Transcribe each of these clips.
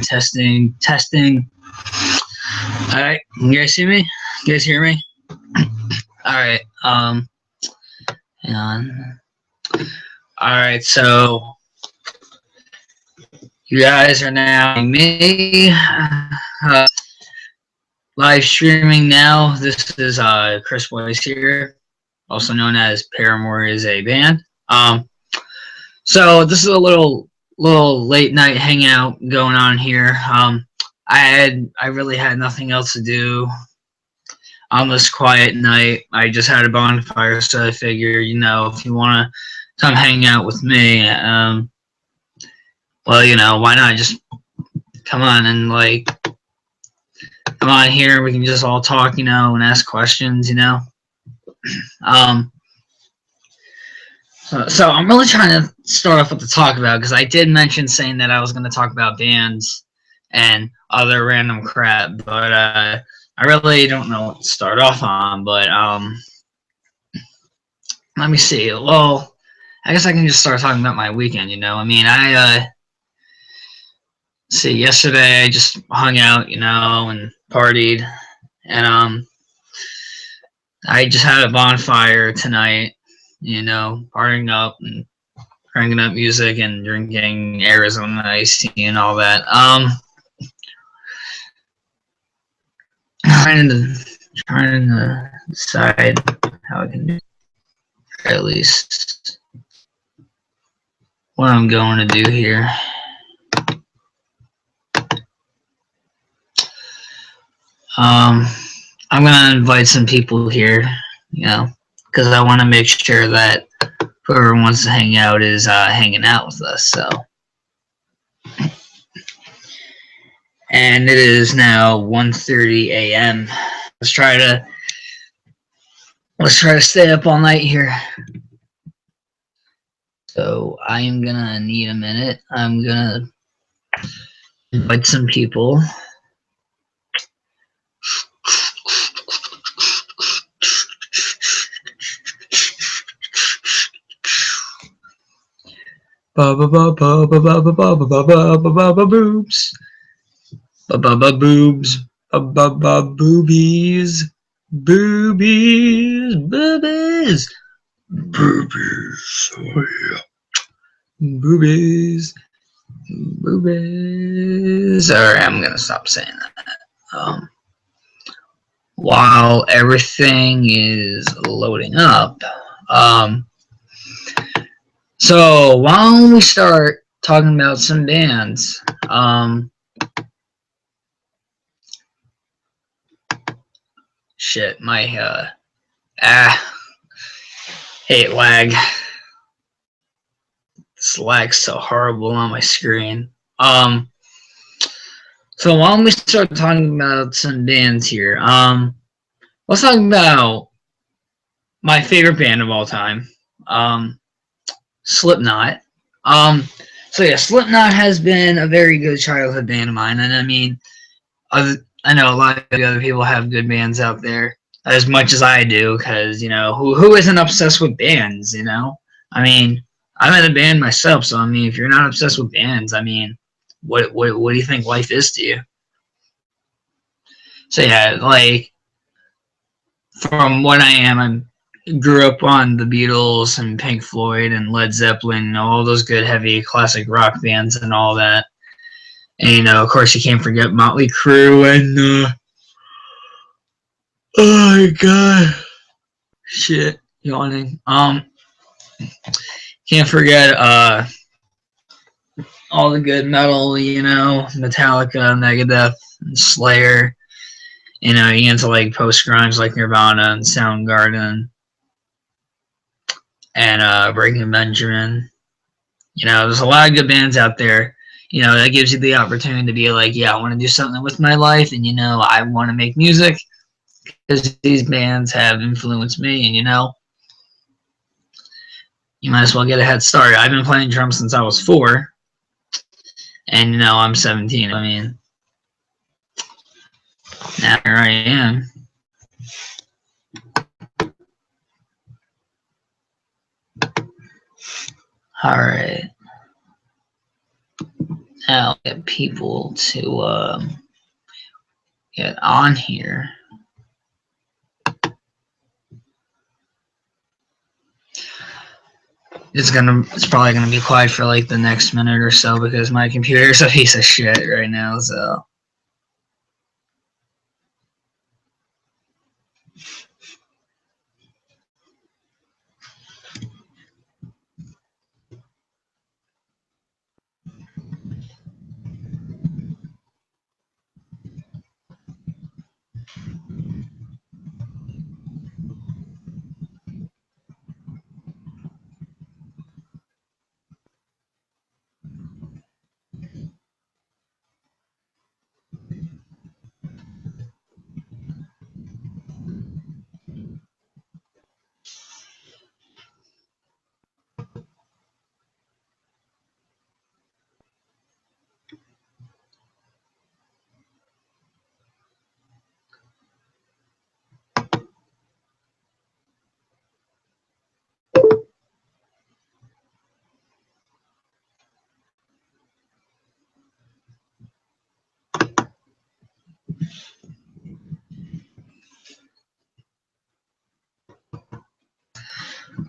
Testing, testing. All right, you guys see me? You guys hear me? All right. Hang on. All right, so you guys are now me. Live streaming now. This is Chris Boyce here, also known as Paramore is a band. So this is a little late night hangout going on here. I really had nothing else to do on this quiet night. I just had a bonfire, so I figure, you know, if you want to come hang out with me, well, you know, why not just come on and like come on here. We can just all talk, you know, and ask questions, you know. So I'm really trying to start off with the talk about, because I did mention saying that I was going to talk about bands and other random crap, but I really don't know what to start off on. But let me see. Well, I guess I can just start talking about my weekend. You know, I mean, see, yesterday I just hung out, you know, and partied, and I just had a bonfire tonight. You know, partying up and cranking up music and drinking Arizona iced tea and all that. Trying to decide how I can do at least what I'm going to do here. I'm gonna invite some people here, you know, because I want to make sure that whoever wants to hang out is hanging out with us. So, and it is now 1:30 a.m. Let's try to stay up all night here. So I am gonna need a minute. I'm gonna invite some people. Boobs. Boobs. Boobies. Boobies. Boobies. Boobies. Oh yeah. Boobies. Boobies. Alright, I'm gonna stop saying that. While everything is loading up. So why don't we start talking about some bands? Shit, my hate lag. This lag's so horrible on my screen. So why don't we start talking about some bands here? Let's talk about my favorite band of all time. Slipknot. So yeah, Slipknot has been a very good childhood band of mine, and I mean, I know a lot of other people have good bands out there as much as I do, because you know who isn't obsessed with bands? You know, I mean, I'm in a band myself, so I mean, if you're not obsessed with bands, I mean, what do you think life is to you? So yeah, like from what I am, grew up on the Beatles and Pink Floyd and Led Zeppelin and all those good heavy classic rock bands and all that. And you know, of course, you can't forget Motley Crue and oh my god, shit, yawning. Can't forget all the good metal, you know, Metallica, Megadeth, and Slayer. You know, you get into like post grunge like Nirvana and Soundgarden and Breaking Benjamin. You know, there's a lot of good bands out there. You know, that gives you the opportunity to be like, yeah, I want to do something with my life, and you know, I want to make music because these bands have influenced me, and you know, you might as well get a head start. I've been playing drums since I was 4, and you know, I'm 17. I mean, now here I am. All right. I'll get people to get on here. It's probably gonna be quiet for like the next minute or so because my computer's a piece of shit right now, so.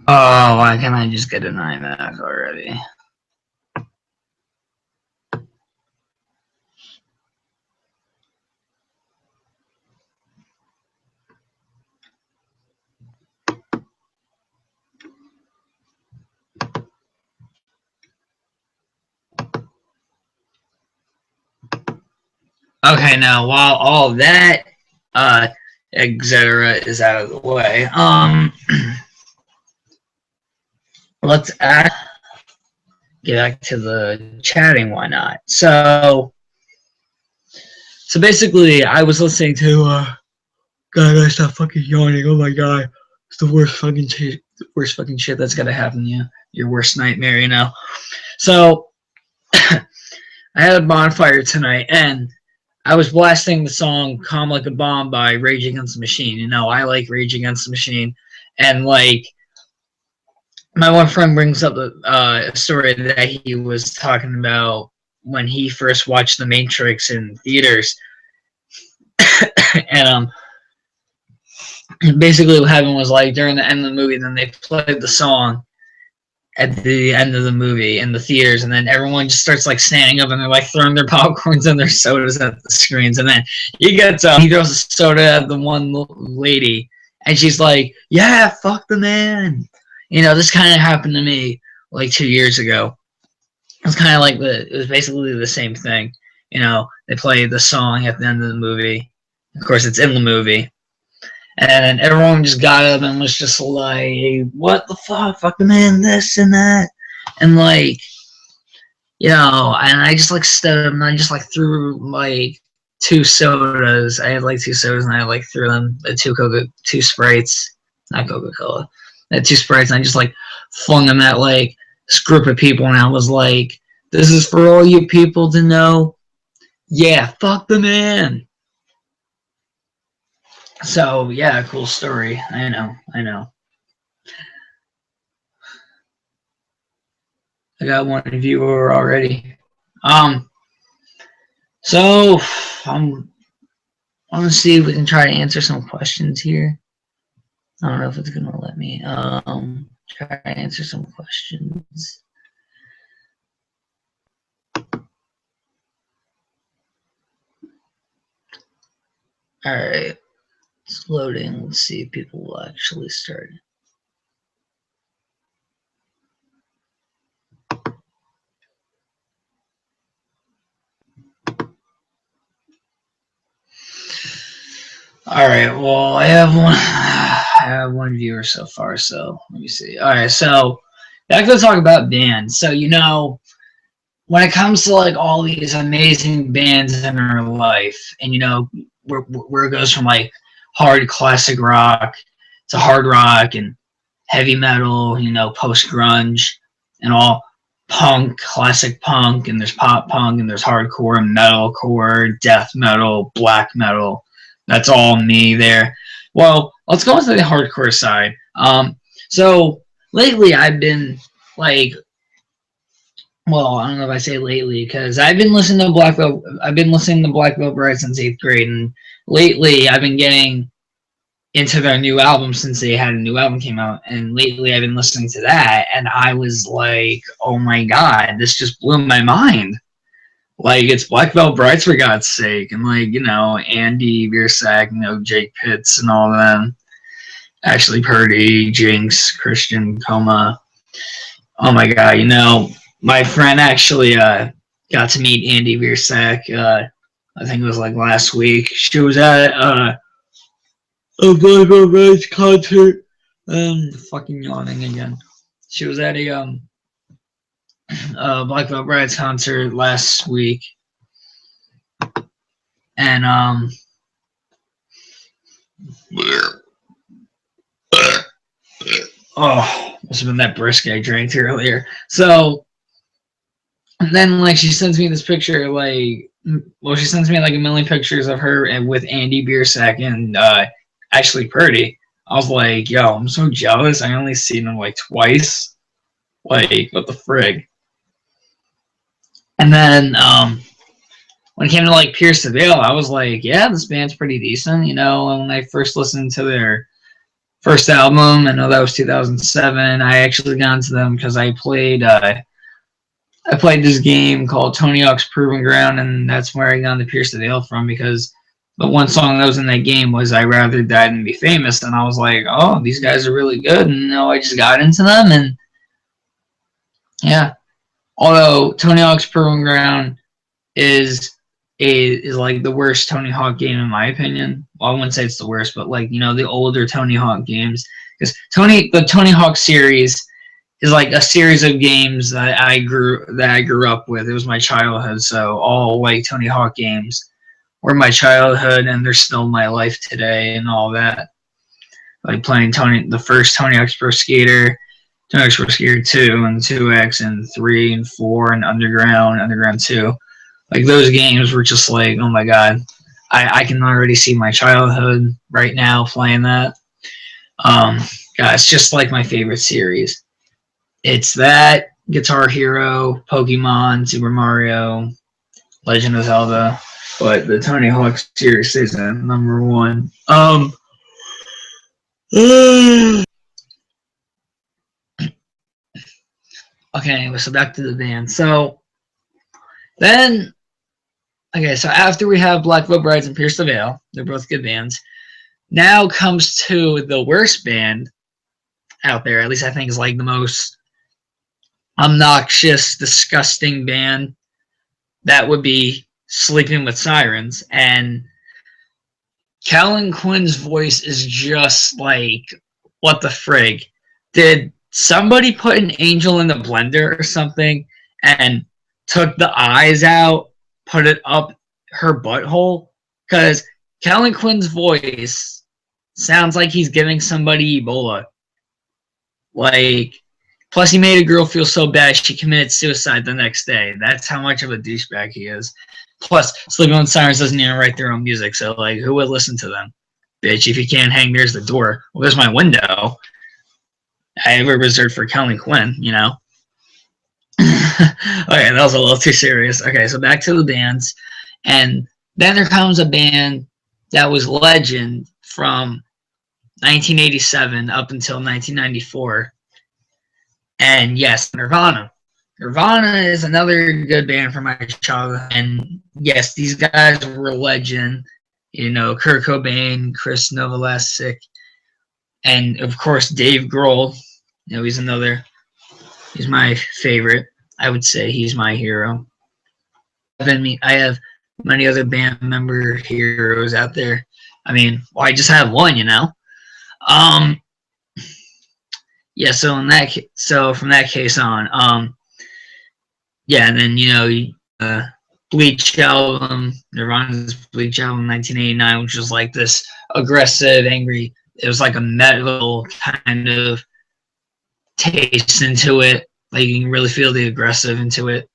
Oh, why can't I just get an iMac already? Okay, now while all that, etc. is out of the way, let's get back to the chatting. Why not? So basically, I was listening to. God, I stop fucking yawning. Oh my god, it's the worst fucking shit that's gonna happen to you. Your worst nightmare, you know. So I had a bonfire tonight, and I was blasting the song "Calm Like a Bomb" by Rage Against the Machine. You know, I like Rage Against the Machine, and like my one friend brings up a story that he was talking about when he first watched The Matrix in theaters, and basically what happened was like during the end of the movie, then they played the song at the end of the movie in the theaters, and then everyone just starts like standing up and they're like throwing their popcorns and their sodas at the screens, and then he throws a soda at the one lady, and she's like, "Yeah, fuck the man." You know, this kind of happened to me like 2 years ago. It was kind of like it was basically the same thing. You know, they played the song at the end of the movie. Of course, it's in the movie. And everyone just got up and was just like, "What the fuck the man, this and that," and like, you know, and I just like stood up and I just like threw like 2 sodas. I had like 2 sodas and I like threw them two Sprites, not Coca-Cola. I had 2 Sprites and I just like flung them at like this group of people, and I was like, "This is for all you people to know. Yeah, fuck the man." So yeah, cool story. I know. I got one viewer already. So I'm want to see if we can try to answer some questions here. I don't know if it's gonna let me try to answer some questions. All right, it's loading. Let's see if people will actually start. All right. Well, I have one viewer so far. So let me see. All right. So back to talk about bands. So you know, when it comes to like all these amazing bands in our life, and you know where it goes from like hard classic rock to hard rock and heavy metal, you know, post grunge and all punk, classic punk, and there's pop punk and there's hardcore, metalcore, death metal, black metal. That's all me there. Well, let's go into the hardcore side. So lately I've been like well, I don't know if I say lately, because I've been listening to Black Veil. I've been listening to Black Veil Bride since 8th grade, and lately I've been getting into their new album since they had a new album came out. And lately I've been listening to that, and I was like, oh my god, this just blew my mind. Like, it's Black Veil Brides for God's sake, and like, Andy Biersack, Jake Pitts and all them. Ashley Purdy, Jinx, Christian Coma. Oh my god, my friend actually got to meet Andy Biersack, I think it was like last week. She was at a Black Veil Brides concert. Fucking yawning again. She was at a Black Veil Brides concert last week, and oh, must have been that brisk I drank earlier. So, and then like she sends me this picture, she sends me like a million pictures of her and with Andy Biersack and Ashley Purdy. I was like, yo, I'm so jealous. I only seen them like twice. Like, what the frig? And then when it came to like Pierce the Veil, I was like, yeah, this band's pretty decent. When I first listened to their first album, I know that was 2007. I actually got into them because I played this game called Tony Hawk's Proving Ground, and that's where I got into Pierce the Veil from, because the one song that was in that game was I'd Rather Die Than Be Famous, and I was like, oh, these guys are really good, and I just got into them, and yeah. Although Tony Hawk's Proving Ground is like the worst Tony Hawk game in my opinion. Well, I wouldn't say it's the worst, but like, the older Tony Hawk games, because the Tony Hawk series is like a series of games that I grew up with. It was my childhood, so all like Tony Hawk games were my childhood, and they're still my life today and all that. Like playing the first Tony Hawk's Pro Skater, Tony Hawk's Pro Skater 2 and 2X and 3 and 4 and Underground 2. Like, those games were just like, oh my god, I can already see my childhood right now playing that. God, it's just like my favorite series. It's that, Guitar Hero, Pokemon, Super Mario, Legend of Zelda, but the Tony Hawk series is number one. Okay, anyway, so back to the band. So after we have Black Veil Brides and Pierce the Veil, they're both good bands. Now comes to the worst band out there, at least I think is like the most obnoxious, disgusting band. That would be Sleeping with Sirens. And Callan Quinn's voice is just like, what the frig? Did somebody put an angel in the blender or something and took the eyes out, put it up her butthole? Because Callan Quinn's voice sounds like he's giving somebody Ebola. Like, plus he made a girl feel so bad she committed suicide the next day. That's how much of a douchebag he is. Plus, Sleeping with Sirens doesn't even write their own music, so like, who would listen to them? Bitch, if you can't hang, there's the door. Well, there's my window. I ever reserved for Callan Quinn, Okay, that was a little too serious. Okay, so back to the bands. And then there comes a band that was legend from 1987 up until 1994. And yes, Nirvana. Nirvana is another good band from my childhood. And yes, these guys were legend. Kurt Cobain, Chris Novoselic, and of course Dave Grohl. He's my favorite. I would say he's my hero. I have many other band member heroes out there. I just have one, Yeah, so from that case on, yeah, and then Bleach album, Nirvana's Bleach album, 1989, which was like this aggressive, angry. It was like a metal kind of taste into it. Like, you can really feel the aggressive into it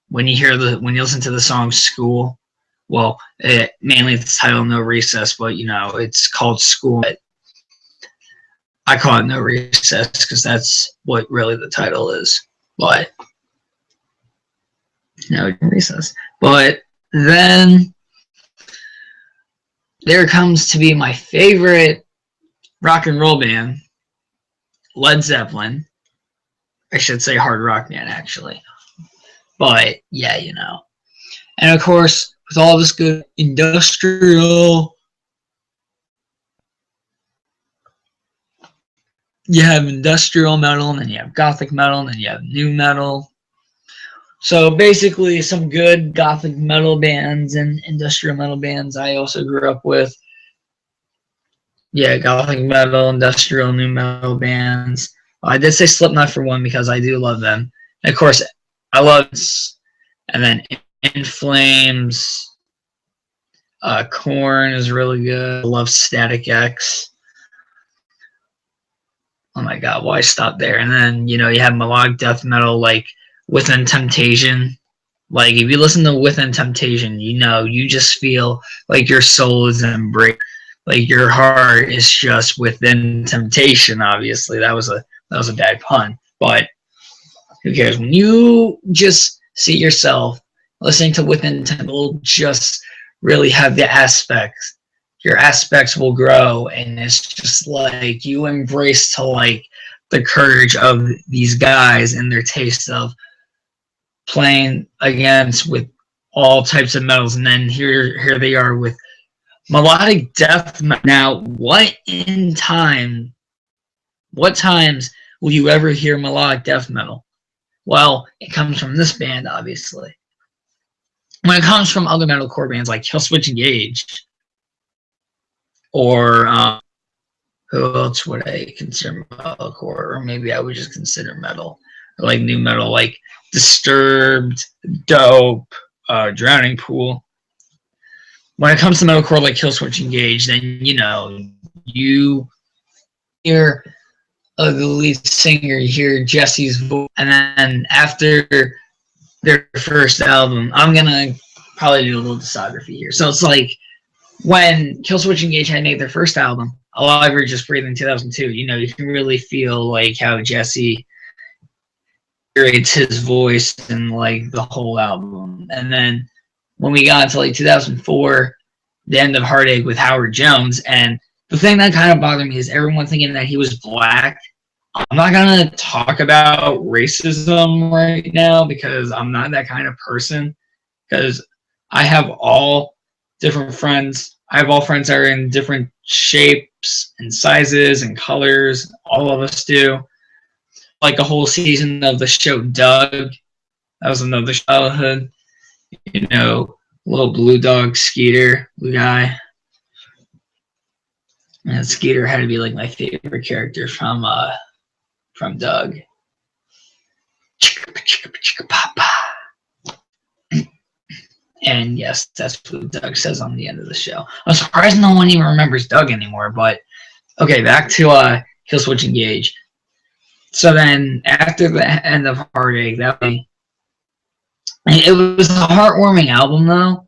when you listen to the song School. Well, mainly it's titled No Recess, but it's called School. I call it No Recess because that's what really the title is. But No recess. But then there comes to be my favorite rock and roll band, Led Zeppelin. I should say hard rock band, actually. But yeah, you know. And of course, with all this good industrial, you have industrial metal, and then you have gothic metal, and then you have new metal. So basically, some good gothic metal bands and industrial metal bands I also grew up with. Yeah, gothic metal, industrial, new metal bands. I did say Slipknot for one because I do love them. And of course, I love, and then In Flames. Korn is really good. I love Static X. Oh my god, why stop there? And then, you know, you have melodic death metal like Within Temptation. Like, if you listen to Within Temptation, you know, you just feel like your soul is embraced. Like, your heart is just within temptation, obviously. That was a bad pun. But who cares? When you just see yourself listening to Within Temptation, will just really have the aspects. Your aspects will grow, and it's just like you embrace to like the courage of these guys and their taste of playing against with all types of metals, and then here they are with melodic death. Now, what times will you ever hear melodic death metal? Well, it comes from this band, obviously. When it comes from other metalcore bands like Killswitch Engage, or who else would I consider metalcore? Or maybe I would just consider metal, or like new metal, like Disturbed, Dope, Drowning Pool. When it comes to metalcore like Killswitch Engage, then you know you hear the lead singer, you hear Jesse's voice, and then after their first album, I'm gonna probably do a little discography here. So it's like when Killswitch Engage had made their first album, Alive or Just Breathe in 2002, you know, you can really feel like how Jesse curates his voice in like the whole album. And then when we got into like 2004, the end of Heartache with Howard Jones, and the thing that kind of bothered me is everyone thinking that he was black. I'm not gonna talk about racism right now because I'm not that kind of person. Because I have all different friends. I have all friends that are in different shapes and sizes and colors. All of us do. Like a whole season of the show Doug. That was another childhood. You know, little blue dog Skeeter, blue guy. And Skeeter had to be like my favorite character from Doug. And yes, that's what Doug says on the end of the show. I'm surprised no one even remembers Doug anymore. But okay, back to Killswitch Engage. So then after the end of Heartache, it was a heartwarming album though.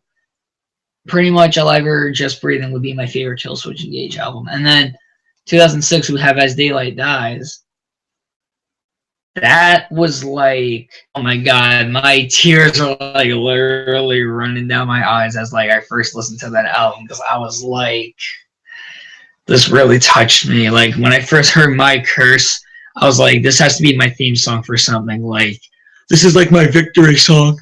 Pretty much Alive or Just Breathing would be my favorite Killswitch Engage album. And then 2006 we have As Daylight Dies. That was like, oh my god, my tears are like literally running down my eyes as like I first listened to that album, because I was like, this really touched me. Like when I first heard My Curse, I was like, this has to be my theme song for something. Like, this is like my victory song.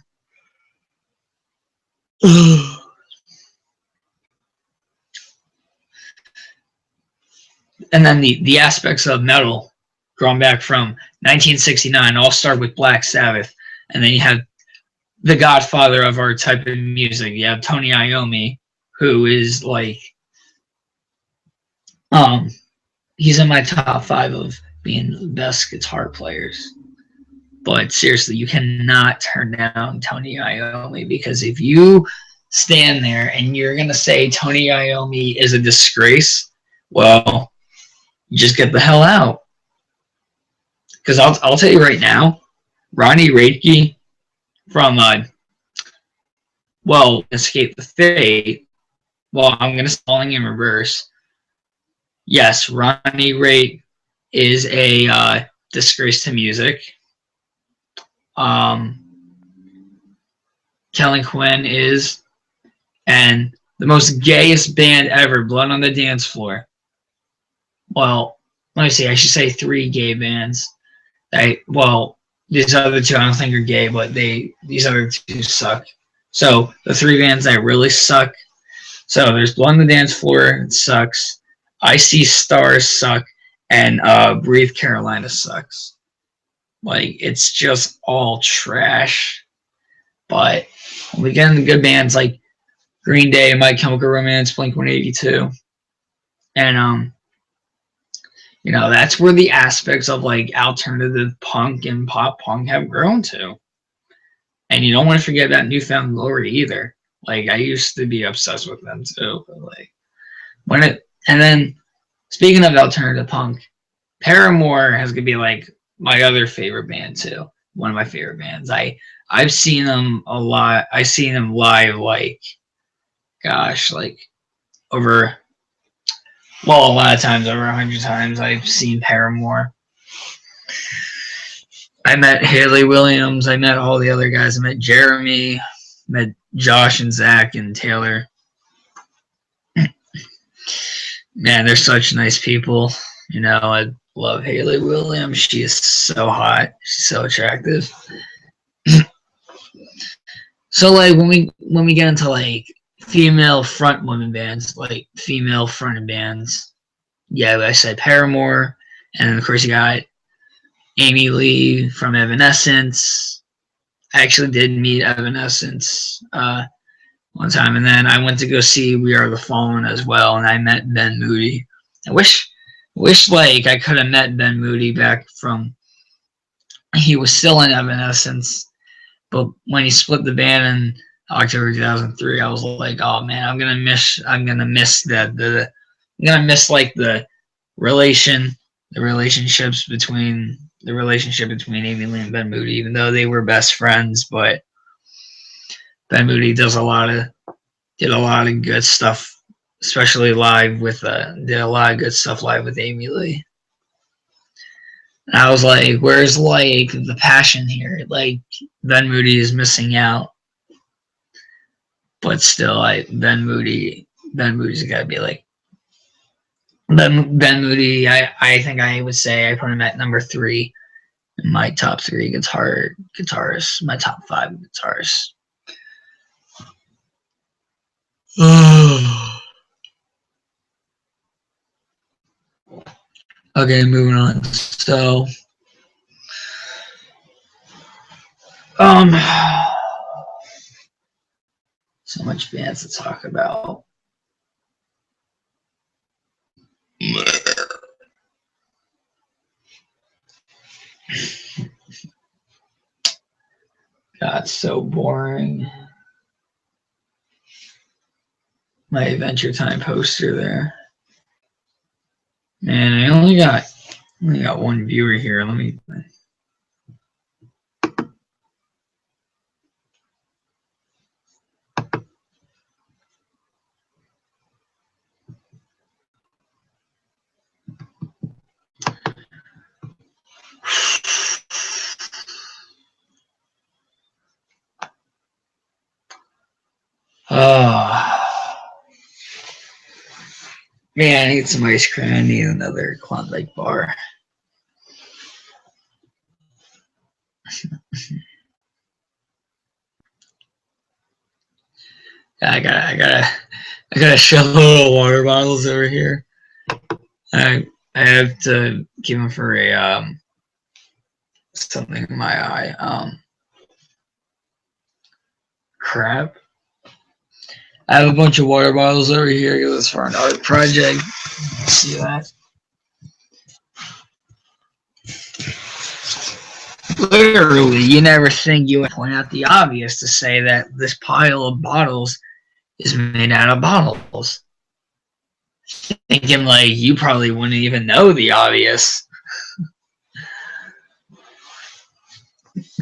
And then the aspects of metal going back from 1969 all start with Black Sabbath, and then you have the godfather of our type of music. You have Tony Iommi, who is like he's in my top 5 of being the best guitar players. But seriously, you cannot turn down Tony Iommi, because if you stand there and you're gonna say Tony Iommi is a disgrace, well, you just get the hell out. Because I'll tell you right now, Ronnie Radke from Escape the Fate. Well, I'm gonna spelling in reverse. Yes, Ronnie Radke is a disgrace to music. Kelly Quinn is, and the most gayest band ever, Blood on the Dance Floor. Well, let me see. I should say 3 gay bands. Well, these other 2 I don't think are gay, but these other 2 suck. So the 3 bands that really suck. So there's Blood on the Dance Floor, it sucks. I See Stars suck, and Breathe Carolina sucks. Like, it's just all trash. But we get into good bands like Green Day, My Chemical Romance, Blink-182, and that's where the aspects of like alternative punk and pop punk have grown to. And you don't want to forget about Newfound Glory either. Like, I used to be obsessed with them too. But like and then speaking of alternative punk, Paramore has to be like my other favorite band too. One of my favorite bands. I've seen them a lot. I've seen them live like over a lot of times, over 100 times I've seen Paramore. I met Haley Williams. I met all the other guys. I met Jeremy. Met Josh and Zach and Taylor. Man, they're such nice people. I love Haley Williams. She is so hot. She's so attractive. So like when we get into like female front women bands, like female fronted bands, yeah, I said Paramore, and then of course you got Amy Lee from Evanescence. I actually did meet Evanescence one time, and then I went to go see We Are the Fallen as well, and I met Ben Moody. I wish like I could have met Ben Moody back from, he was still in Evanescence, but when he split the band in October 2003, I was like, oh man, I'm gonna miss that I'm gonna miss like the relationship between Amy Lee and Ben Moody, even though they were best friends. But Ben Moody did a lot of good stuff, especially live did a lot of good stuff live with Amy Lee. And I was like, where's like the passion here? Like, Ben Moody is missing out. But still, Ben Moody's gotta be like Ben Moody. I think I would say I put him at number 3 in my top 3 guitarists, my top 5 guitarists. Okay, moving on. So, so much bands to talk about. God, so boring. My Adventure Time poster there. Man, I only got 1 viewer here. Let me. Man, I need some ice cream. I need another Klondike bar. I gotta shove little water bottles over here. I have to keep them for a something in my eye. Crap. I have a bunch of water bottles over here because it's for an art project. See that? Literally, you never think you would point out the obvious to say that this pile of bottles is made out of bottles. Thinking like you probably wouldn't even know the obvious.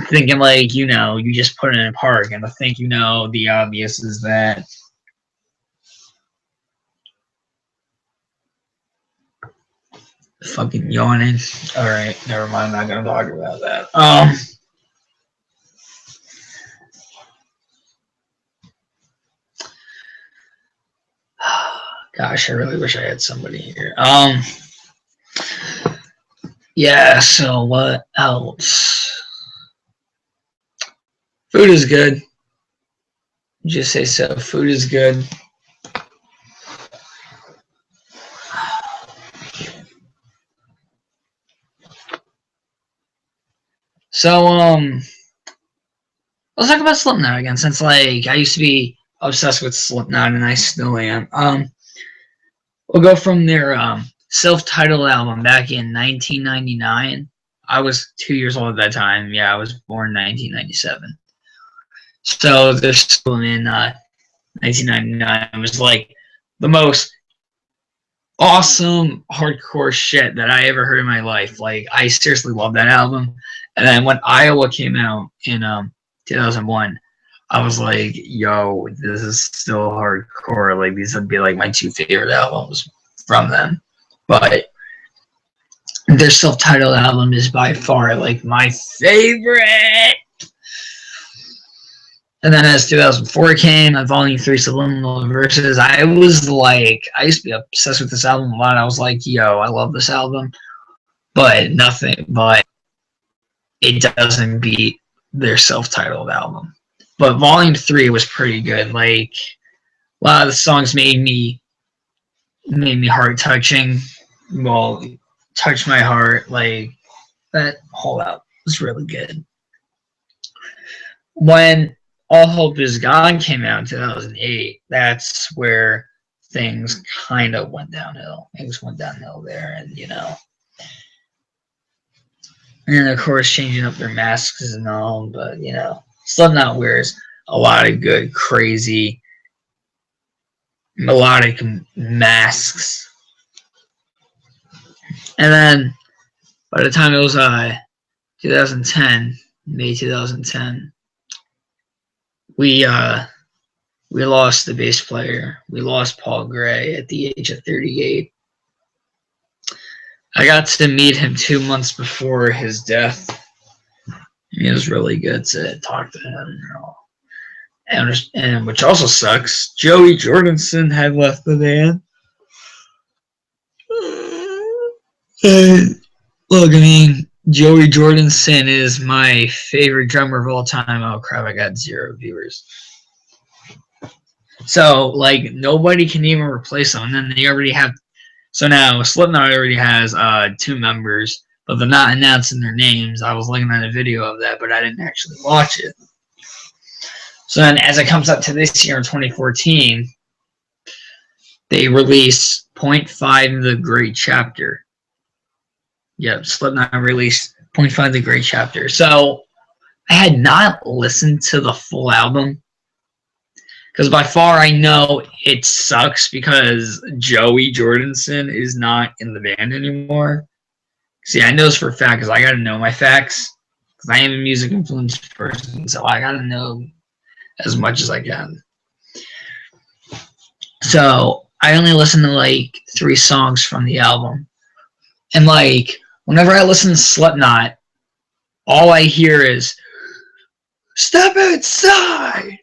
Thinking like, you just put it in a park, and I think the obvious is that fucking yawning. Alright, never mind, I'm not gonna talk about that. Gosh, I really wish I had somebody here. Yeah, so what else? Food is good. Just say so. Food is good. So, let's talk about Slipknot again, since like I used to be obsessed with Slipknot and I still am. We'll go from their self-titled album back in 1999. I was 2 years old at that time. Yeah, I was born in 1997. So this album in 1999 was like the most awesome hardcore shit that I ever heard in my life. Like I seriously love that album. And then when Iowa came out in 2001, I was like, yo, this is still hardcore. Like these would be like my two favorite albums from them. But their self-titled album is by far like my favorite. And then as 2004 came, Volume 3 Subliminal Verses, I was like, I used to be obsessed with this album a lot. I was like, yo, I love this album. But it doesn't beat their self-titled album. But Volume 3 was pretty good. Like, a lot of the songs made me heart-touching. Well, touched my heart. Like, that whole album was really good. When All Hope Is Gone came out in 2008, that's where things kind of went downhill. Things went downhill there, and and of course changing up their masks and all, but Slipknot wears a lot of good, crazy, melodic masks. And then by the time it was 2010, May 2010, we lost the bass player. We lost Paul Gray at the age of 38. I got to meet him 2 months before his death. It was really good to talk to him. And which also sucks, Joey Jordison had left the band. Look, I mean, Joey Jordison is my favorite drummer of all time. Oh crap, I got 0 viewers. So, like, nobody can even replace him. And then they already have... So now, Slipknot already has 2 members, but they're not announcing their names. I was looking at a video of that, but I didn't actually watch it. So then, as it comes up to this year in 2014, they release 0.5 The Great Chapter. Yep, Slipknot released 0.5 The Great Chapter. So I had not listened to the full album, because by far I know it sucks because Joey Jordison is not in the band anymore. See, I know this for a fact because I got to know my facts. Because I am a music influenced person, so I got to know as much as I can. So I only listened to like 3 songs from the album. And like, whenever I listen to Slipknot, all I hear is, "Step outside!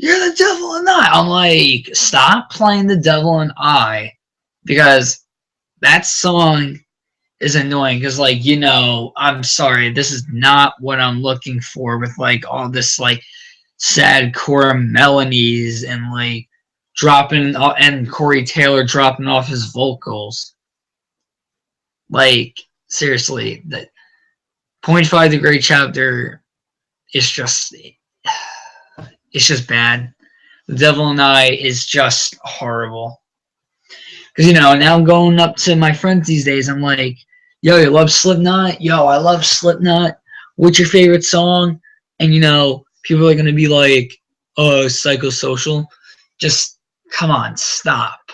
You're the devil and I." I'm like, stop playing the devil and I, because that song is annoying. Because, like, I'm sorry, this is not what I'm looking for with, like, all this, like, sad core melodies and, like, and Corey Taylor dropping off his vocals. Like, seriously, that 0.5 The Great Chapter is just... It's just bad. The Devil and I is just horrible. Because, now I'm going up to my friends these days. I'm like, yo, you love Slipknot? Yo, I love Slipknot. What's your favorite song? And, people are going to be like, oh, Psychosocial. Just, come on, stop.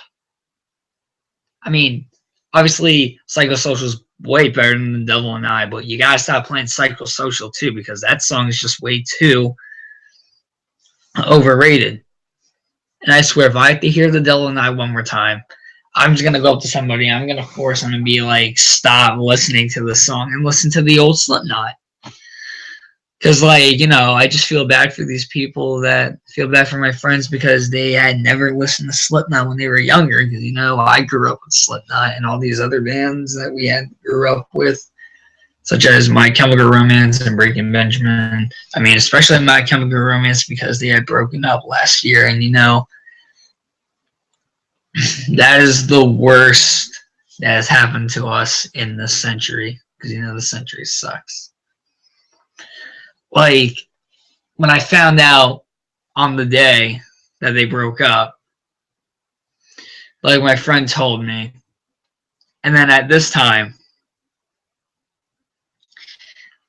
I mean, obviously, Psychosocial is way better than The Devil and I, but you got to stop playing Psychosocial, too, because that song is just way too overrated. And I swear, if I have to hear The Devil and I one more time, I'm just gonna go up to somebody, I'm gonna force them and be like, stop listening to this song and listen to the old Slipknot. Because, like, you know, I just feel bad for these people that feel bad for my friends because they had never listened to Slipknot when they were younger. Because, you know, I grew up with Slipknot and all these other bands that we had grew up with, such as My Chemical Romance and Breaking Benjamin. I mean, especially My Chemical Romance because they had broken up last year. And, you know, that is the worst that has happened to us in this century. Because, you know, the century sucks. Like, when I found out on the day that they broke up, like my friend told me, and then at this time,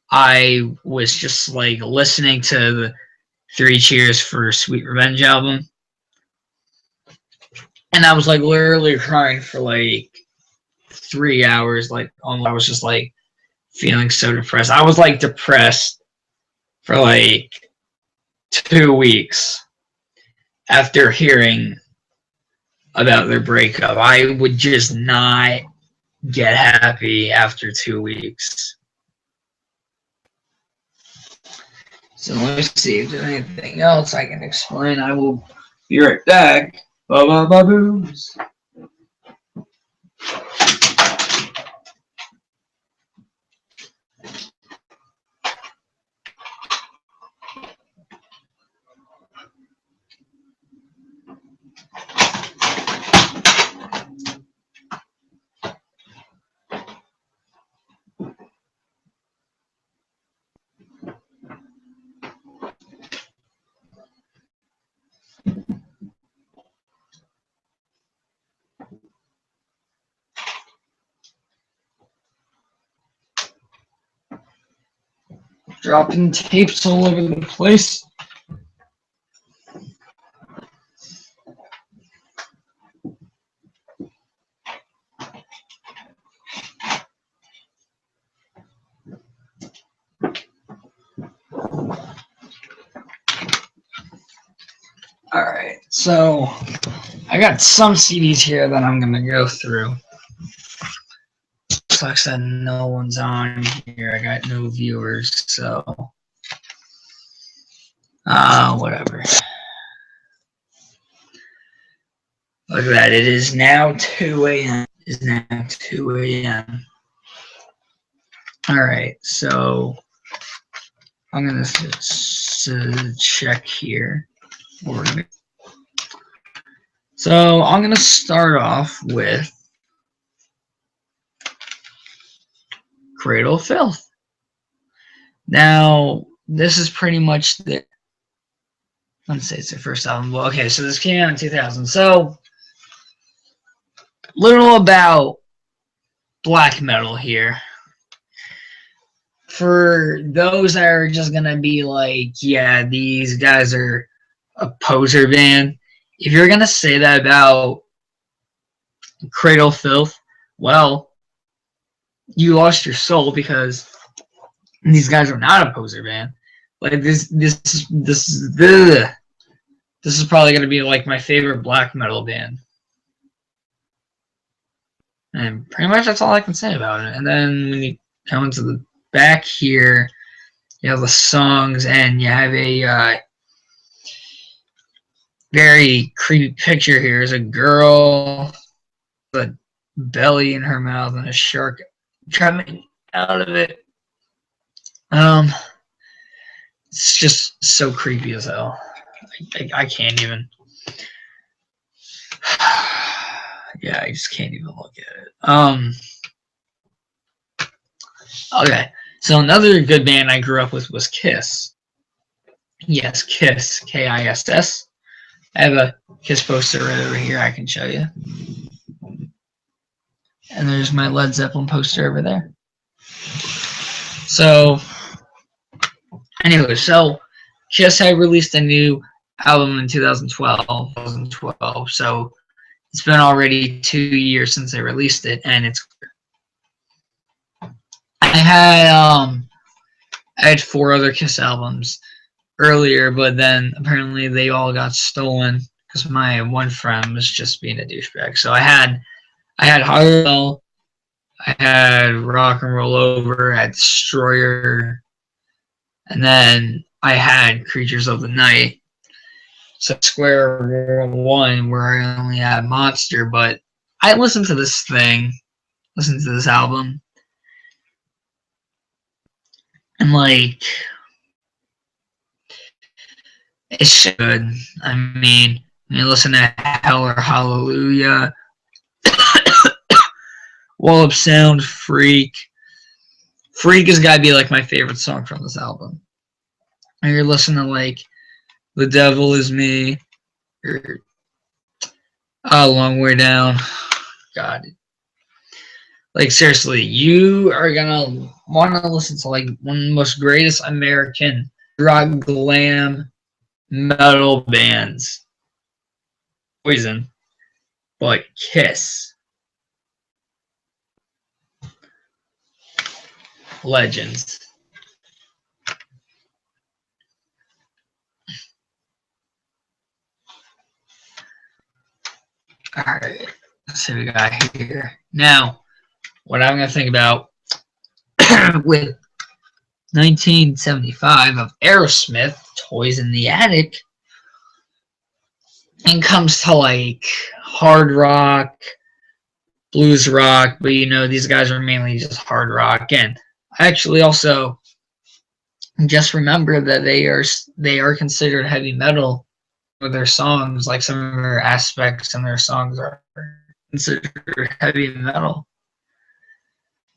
I was just like listening to the Three Cheers for Sweet Revenge album, and I was like literally crying for like 3 hours. Like, I was just like feeling so depressed. I was like depressed for like 2 weeks after hearing about their breakup. I would just not get happy after 2 weeks. So let me see if there's anything else I can explain. I will be right back. Ba-ba-ba-boos. Dropping tapes all over the place. Alright, so I got some CDs here that I'm gonna go through. Sucks that no one's on here. I got no viewers, so whatever. Look at that. It is now 2 a.m. It is now 2 a.m. Alright, so I'm gonna check here. So I'm gonna start off with Cradle of Filth. Now, this is pretty much let's say it's their first album. Well, okay, so this came out in 2000. So, little about black metal here. For those that are just gonna be like, yeah, these guys are a poser band. If you're gonna say that about Cradle of Filth, well, you lost your soul because these guys are not a poser band. Like this is probably gonna be like my favorite black metal band, and pretty much that's all I can say about it. And then when you come into the back here, you have the songs, and you have a very creepy picture here. There's a girl with a belly in her mouth and a shark coming out of it. It's just so creepy as hell. I can't even. Yeah, I just can't even look at it. Okay, so another good band I grew up with was Kiss. Yes, Kiss, K-I-S-S. I have a Kiss poster right over here I can show you. And there's my Led Zeppelin poster over there. So, anyway, so Kiss had released a new album in 2012. So it's been already 2 years since they released it, and it's. I had 4 other Kiss albums earlier, but then apparently they all got stolen because my one friend was just being a douchebag. So I had Harlow, I had Rock and Roll Over, I had Destroyer, And then I had Creatures of the Night. So Square One, where I only had Monster, but I listened to this album, and like, it's good. I mean, you listen to Hell or Hallelujah, Wall of Sound, Freak. Freak has got to be like my favorite song from this album. And you're listening to like The Devil Is Me, or Long Way Down. God. Like, seriously, you are gonna want to listen to like one of the most greatest American rock glam metal bands. Poison, but Kiss. Legends. Alright, let's see what we got here. Now, what I'm going to think about with 1975 of Aerosmith, Toys in the Attic, and comes to like hard rock, blues rock, but you know, these guys are mainly just hard rock. And I actually also just remember that they are considered heavy metal with their songs. Like some of their aspects in their songs are considered heavy metal.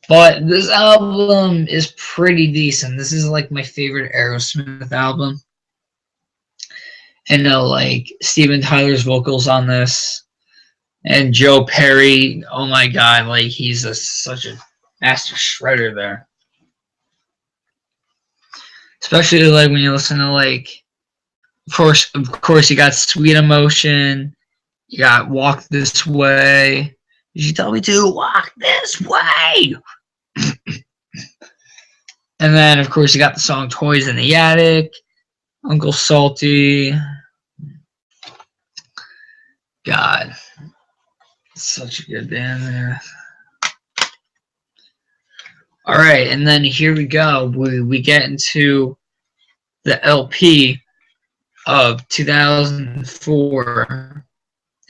But this album is pretty decent. This is like my favorite Aerosmith album. And like Steven Tyler's vocals on this, and Joe Perry. Oh my God, like he's such a master shredder there. Especially like when you listen to like, of course, you got Sweet Emotion, you got Walk This Way. Did you tell me to walk this way? And then, of course, you got the song Toys in the Attic, Uncle Salty. God, such a good band there. All right, and then here we go. We get into the LP of 2004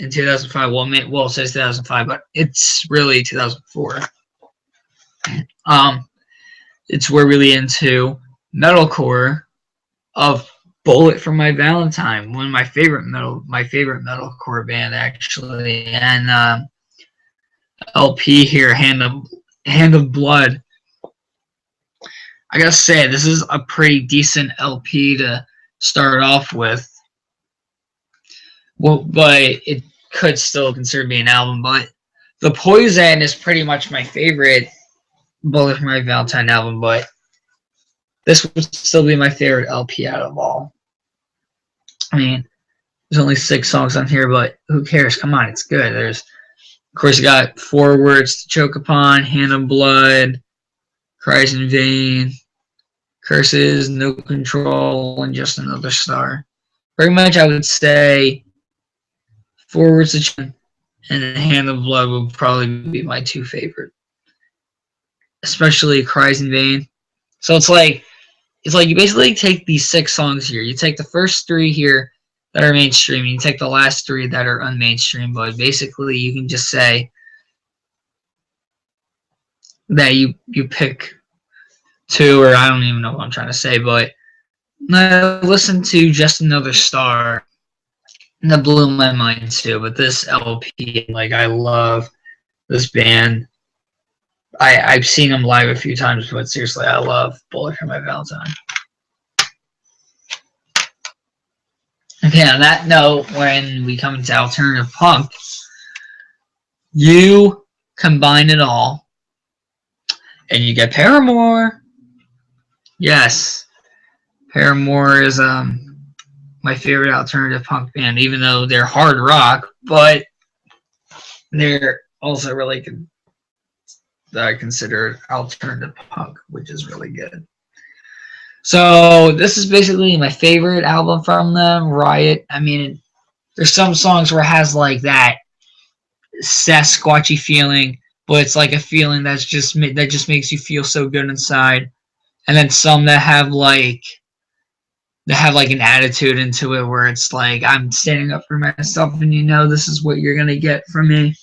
and 2005. Well, it says 2005, but it's really 2004. It's we're really into metalcore of Bullet for My Valentine, one of my favorite metalcore band actually, and LP here, Hand of Blood. I gotta say, this is a pretty decent LP to start off with. Well, but it could still consider to be an album. But The Poison is pretty much my favorite Bullet for My Valentine album, but this would still be my favorite LP out of all. I mean, there's only 6 songs on here, but who cares? Come on, it's good. There's, of course, you got 4 Words to Choke Upon, Hand of Blood, Cries in Vain, Curses, No Control, and Just Another Star. Pretty much, I would say 4 Words to Choke and Hand of Blood would probably be my 2 favorite. Especially Cries in Vain. So it's like you basically take these 6 songs here. You take the first 3 here that are mainstream, and you take the last 3 that are unmainstream, but basically you can just say that you pick 2, or I don't even know what I'm trying to say, but I listened to Just Another Star, and that blew my mind too. But this LP, like, I love this band. I've seen them live a few times, but seriously, I love Bullet for My Valentine. Okay, on that note, when we come into alternative punk, you combine it all, and you get Paramore. Yes, Paramore is my favorite alternative punk band, even though they're hard rock, but they're also really good. That I consider alternative punk, which is really good. So this is basically my favorite album from them, Riot. I mean, there's some songs where it has like that Sasquatchy feeling, but it's like a feeling that just makes you feel so good inside. and then some that have like an attitude into it where it's like I'm standing up for myself, and this is what you're gonna get from me.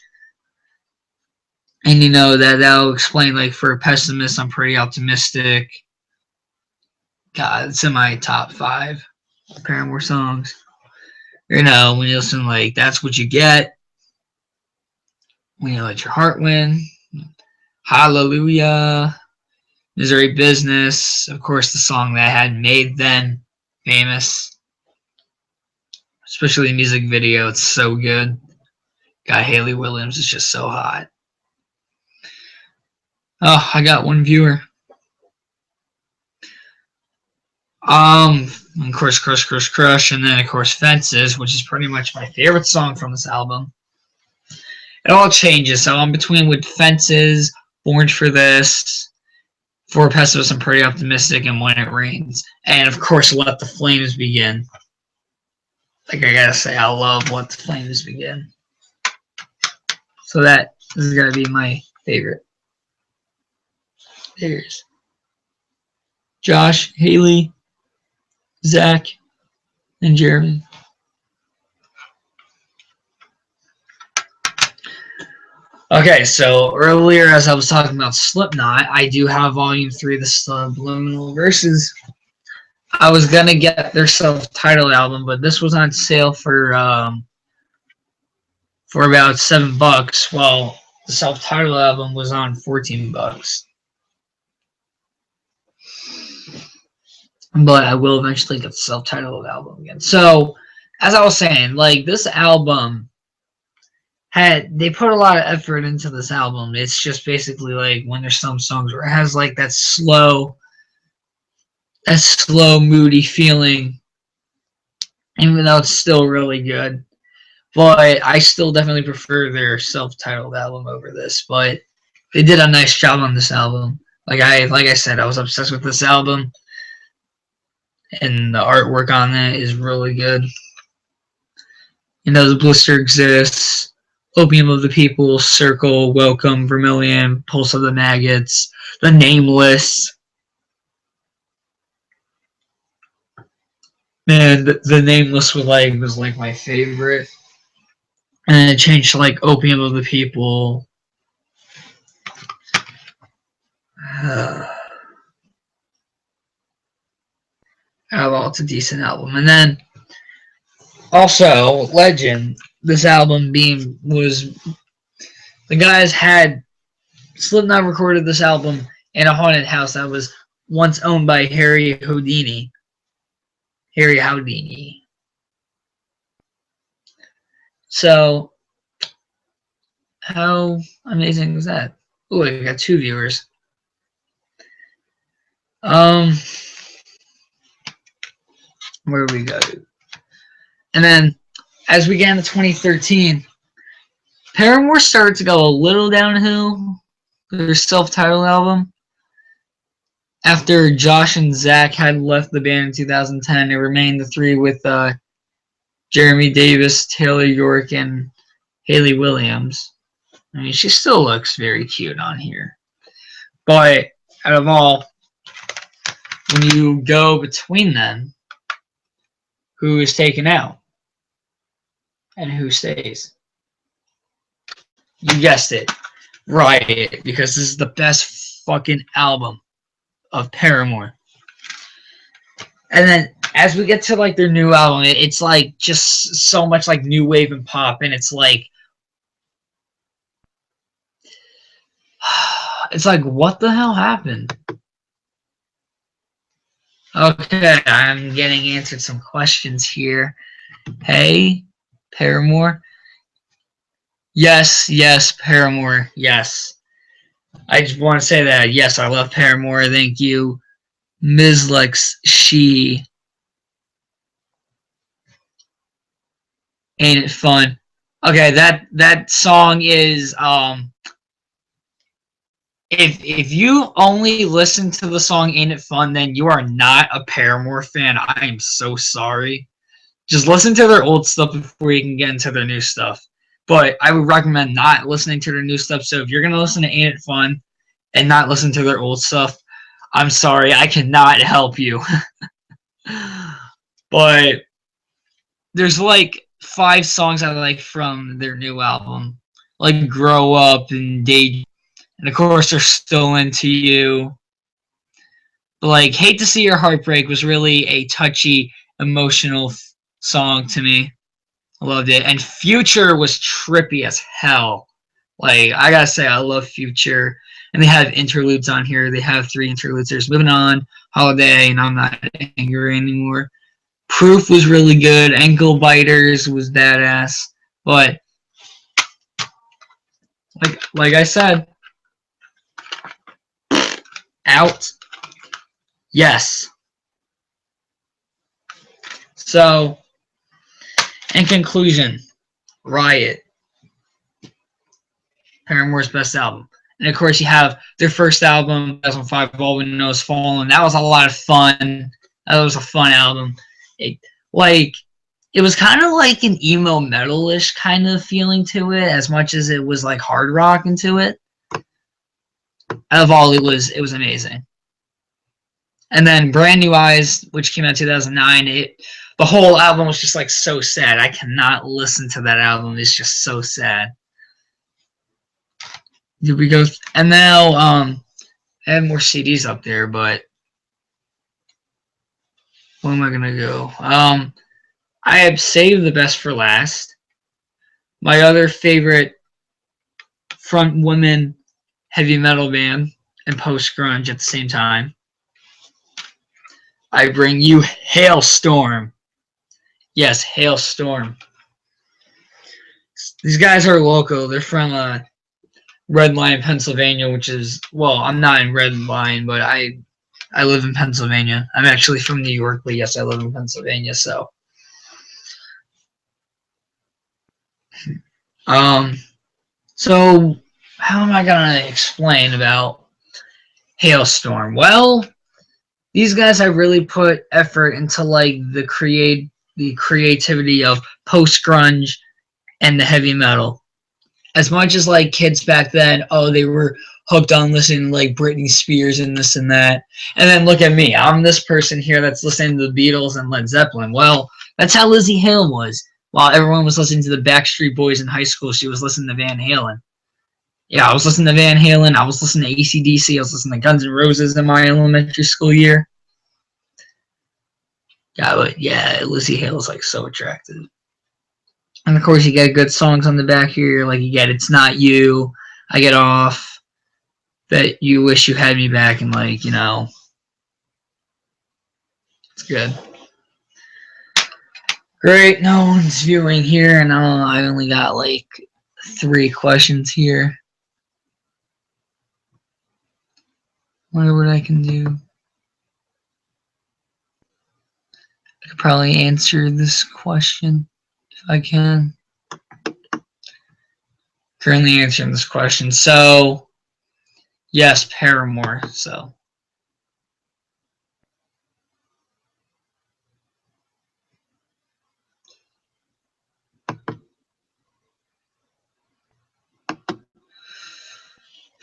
And that'll explain, like, for a pessimist, I'm pretty optimistic. God, it's in my top 5 Paramore songs. When you listen, like, That's What You Get, When You Let Your Heart Win, Hallelujah, Misery Business, of course, the song that had made them famous. Especially the music video, it's so good. God, Haley Williams is just so hot. Oh, I got one viewer. Of course, Crush, and then of course Fences, which is pretty much my favorite song from this album. It all changes, so I'm between with Fences, Born for This, For a Pessimist, I'm Pretty Optimistic, and When It Rains. And of course, Let the Flames Begin. Like, I gotta say, I love Let the Flames Begin. So that is gonna be my favorite. There's Josh, Haley, Zach, and Jeremy. Okay, so earlier, as I was talking about Slipknot, I do have Volume 3, The Subliminal Verses. I was going to get their self-titled album, but this was on sale for about $7, while the self-titled album was on $14. But I will eventually get the self-titled album again. So, as I was saying, like, this album they put a lot of effort into this album. It's just basically like when there's some songs where it has like that slow, moody feeling, even though it's still really good. But I still definitely prefer their self-titled album over this. But they did a nice job on this album. Like I said, I was obsessed with this album, and the artwork on it is really good. The Blister Exists, Opium of the People, Circle, Welcome, Vermilion, Pulse of the Maggots, The Nameless. Man, the Nameless was like my favorite. And then it changed to like Opium of the People. Well, it's a decent album. And then also Legend. This album was the guys had Slipknot recorded this album in a haunted house that was once owned by Harry Houdini. So how amazing is that? Oh, I got 2 viewers. Where we go? And then as we get into 2013, Paramore started to go a little downhill. Their self-titled album. After Josh and Zach had left the band in 2010, it remained the 3 with Jeremy Davis, Taylor York, and Haley Williams. I mean, she still looks very cute on here. But out of all, when you go between them, who is taken out and who stays? You guessed it. Riot, because this is the best fucking album of Paramore. And then as we get to like their new album, it's like just so much like new wave and pop, and it's like what the hell happened? Okay, I'm getting answered some questions here. Hey, Paramore. Yes, Paramore. Yes. I just want to say that. Yes, I love Paramore. Thank you. Ms. Lex, she. Ain't It Fun? Okay, that song is if you only listen to the song Ain't It Fun, then you are not a Paramore fan. I am so sorry. Just listen to their old stuff before you can get into their new stuff. But I would recommend not listening to their new stuff. So if you're going to listen to Ain't It Fun and not listen to their old stuff, I'm sorry, I cannot help you. But there's like 5 songs I like from their new album, like "Grow Up" and "Day," and of course they're "Still Into You." But like "Hate to See Your Heart Break" was really a touchy, emotional song to me. I loved it, and "Future" was trippy as hell. Like I gotta say, I love Future, and they have interludes on here. They have 3 interludes. There's "Moving On," "Holiday," and "I'm Not Angry Anymore." Proof was really good. Ankle Biters was badass. But like I said, out. Yes. So in conclusion, Riot, Paramore's best album. And of course you have their first album, 2005, All We Know Is Fallen. That was a lot of fun. That was a fun album. It, like it was kind of like an emo metal-ish kind of feeling to it, as much as it was like hard rock into it. Of all, it was amazing. And then Brand New Eyes, which came out in 2009, the whole album was just like so sad. I cannot listen to that album. It's just so sad. Did we go? And now I have more CDs up there, but where am I gonna go? I have saved the best for last. My other favorite front women heavy metal band and post grunge at the same time. I bring you Hailstorm. Yes, Hailstorm. These guys are local. They're from Red Lion, Pennsylvania, which is, well, I'm not in Red Lion, but I live in Pennsylvania. I'm actually from New York, but yes, I live in Pennsylvania. So, um, so how am I gonna explain about Hailstorm? Well, these guys have really put effort into like the creativity of post grunge and the heavy metal. As much as like kids back then, oh, they were hooked on listening to like Britney Spears and this and that. And then look at me. I'm this person here that's listening to the Beatles and Led Zeppelin. Well, that's how Lizzie Hale was. While everyone was listening to the Backstreet Boys in high school, she was listening to Van Halen. Yeah, I was listening to Van Halen. I was listening to AC/DC. I was listening to Guns N' Roses in my elementary school year. Yeah, but yeah, Lizzie Hale is like so attractive. And of course, you get good songs on the back here. Like you get "It's Not You," "I Get Off," "That You Wish You Had Me Back," and like it's good. Great, no one's viewing here, and I only got like 3 questions here. Wonder what I can do. I could probably answer this question if I can. Currently answering this question. So, yes, Paramore. So,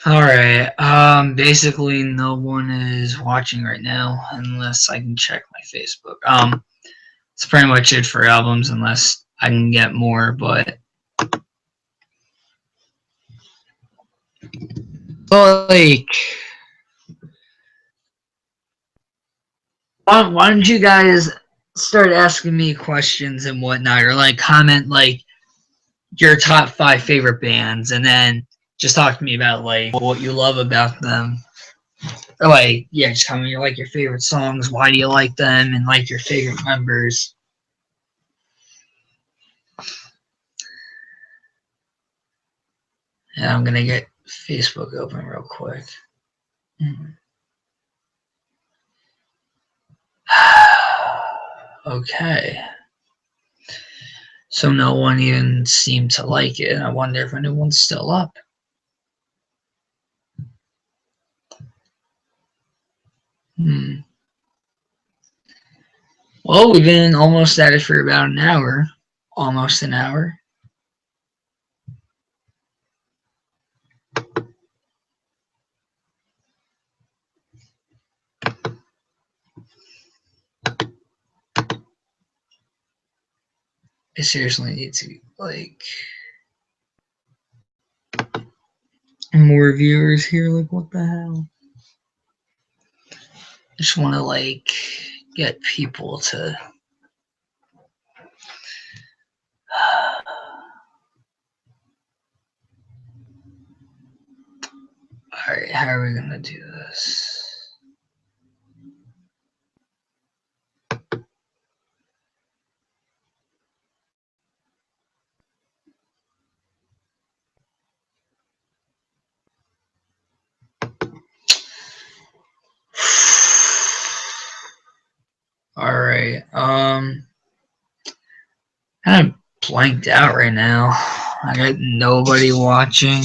all right. Basically, no one is watching right now unless I can check my Facebook. It's pretty much it for albums, unless I can get more. But like, why don't you guys start asking me questions and whatnot, or like comment like your top 5 favorite bands, and then just talk to me about like what you love about them. Or like, yeah, just comment your favorite songs, why do you like them, and like your favorite members. And I'm gonna get Facebook open real quick. Okay. So no one even seemed to like it. I wonder if anyone's still up. Well, we've been almost at it for about an hour. Almost an hour. I seriously need to, like, more viewers here. Like, what the hell? I just want to, like, get people to. Alright, how are we gonna do this? Alright, kind of blanked out right now. I got nobody watching.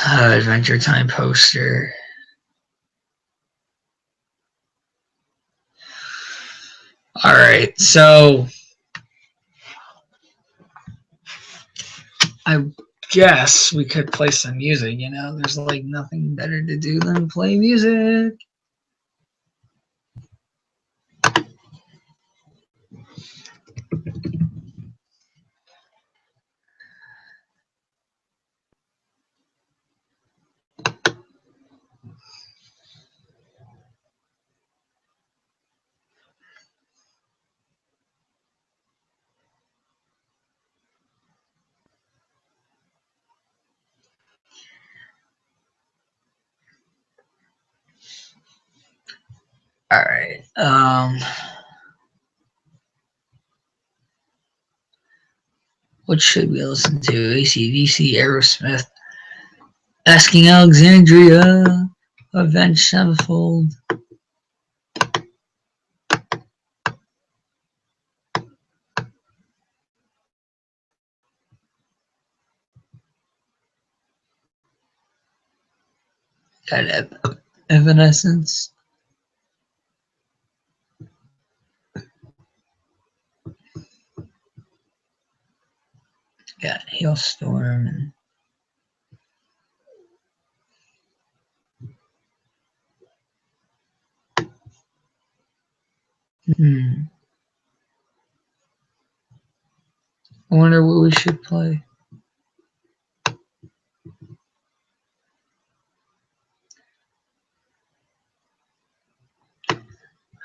Adventure Time poster. Alright, so I guess we could play some music, you know? There's like nothing better to do than play music. Alright, what should we listen to? AC/DC, Aerosmith, Asking Alexandria, Avenged Sevenfold. Got Evanescence. Got Hailstorm and I wonder what we should play.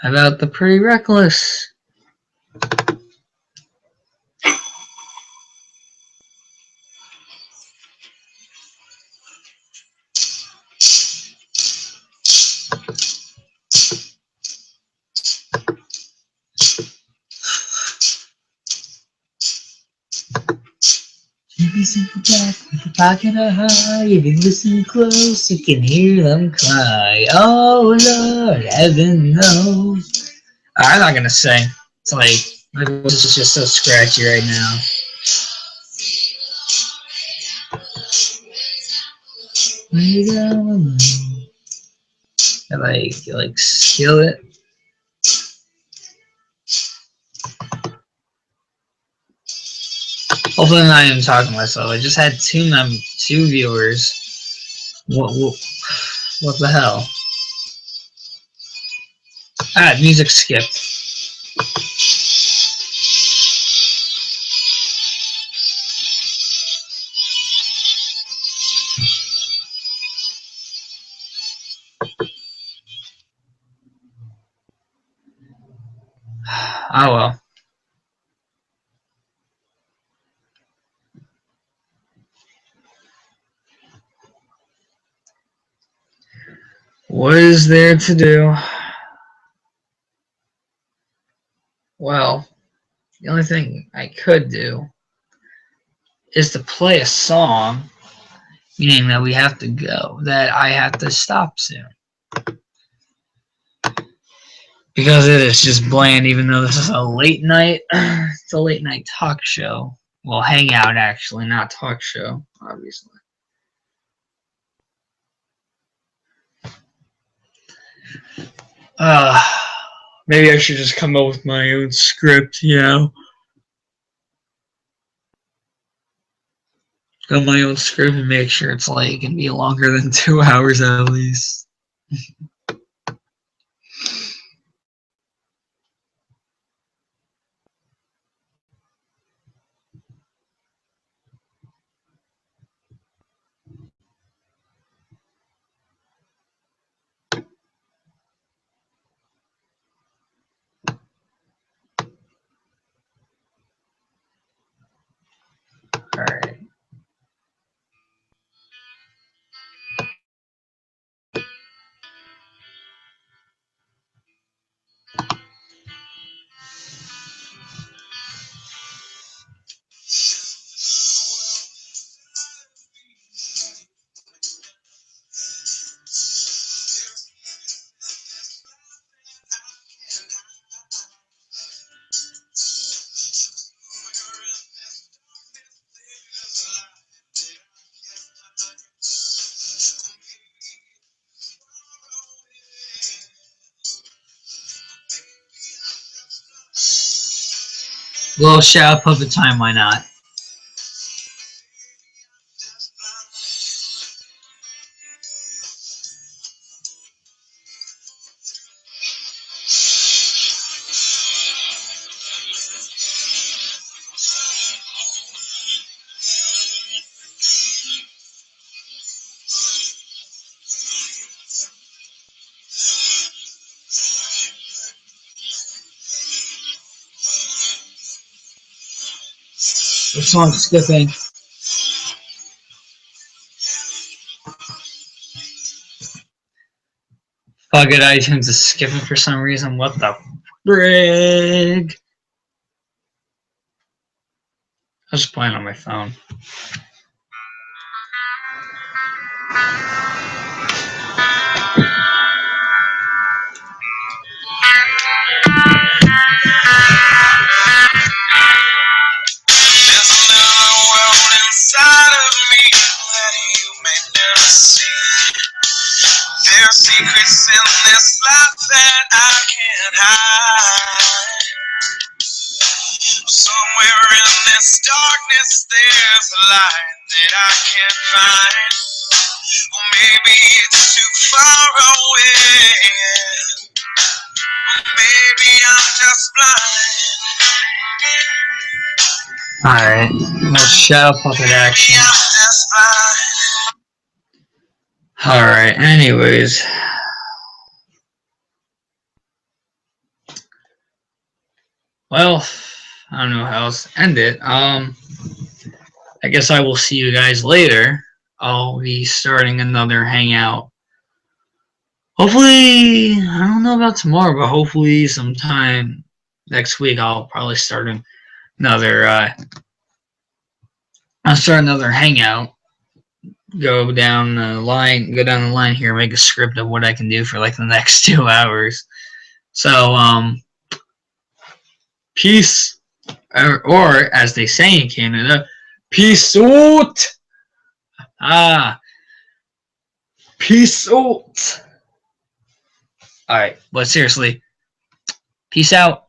How about the Pretty Reckless? If you sit back with a pocket of high, if you listen close, you can hear them cry. Oh Lord, heaven knows. I'm not gonna sing. It's like my voice is just so scratchy right now. I like skill it. Hopefully I'm not even talking to myself. I just had two viewers. What the hell? Ah, music skipped. Oh well. What is there to do? Well, the only thing I could do is to play a song, meaning that we have to go, that I have to stop soon. Because it is just bland, even though this is a late night. It's a late night talk show. Well, hangout, actually, not talk show, obviously. Maybe I should just come up with my own script, you know? Got my own script and make sure it's like gonna be longer than 2 hours at least. Little shadow puppet time, why not? This one's skipping. Fuck it, iTunes is skipping for some reason. What the frig? I was just playing on my phone. There are secrets in this life that I can't hide. Somewhere in this darkness there's a light that I can't find. Or maybe it's too far away. Or maybe I'm just blind. Alright, more shadow puppet action. Maybe I'm just blind. Alright, anyways. Well, I don't know how else to end it. I guess I will see you guys later. I'll be starting another hangout. Hopefully, I don't know about tomorrow, but hopefully sometime next week I'll probably start another hangout. Go down the line here, make a script of what I can do for like the next 2 hours. So, peace, or as they say in Canada, peace out. Peace out. Alright, but seriously, peace out.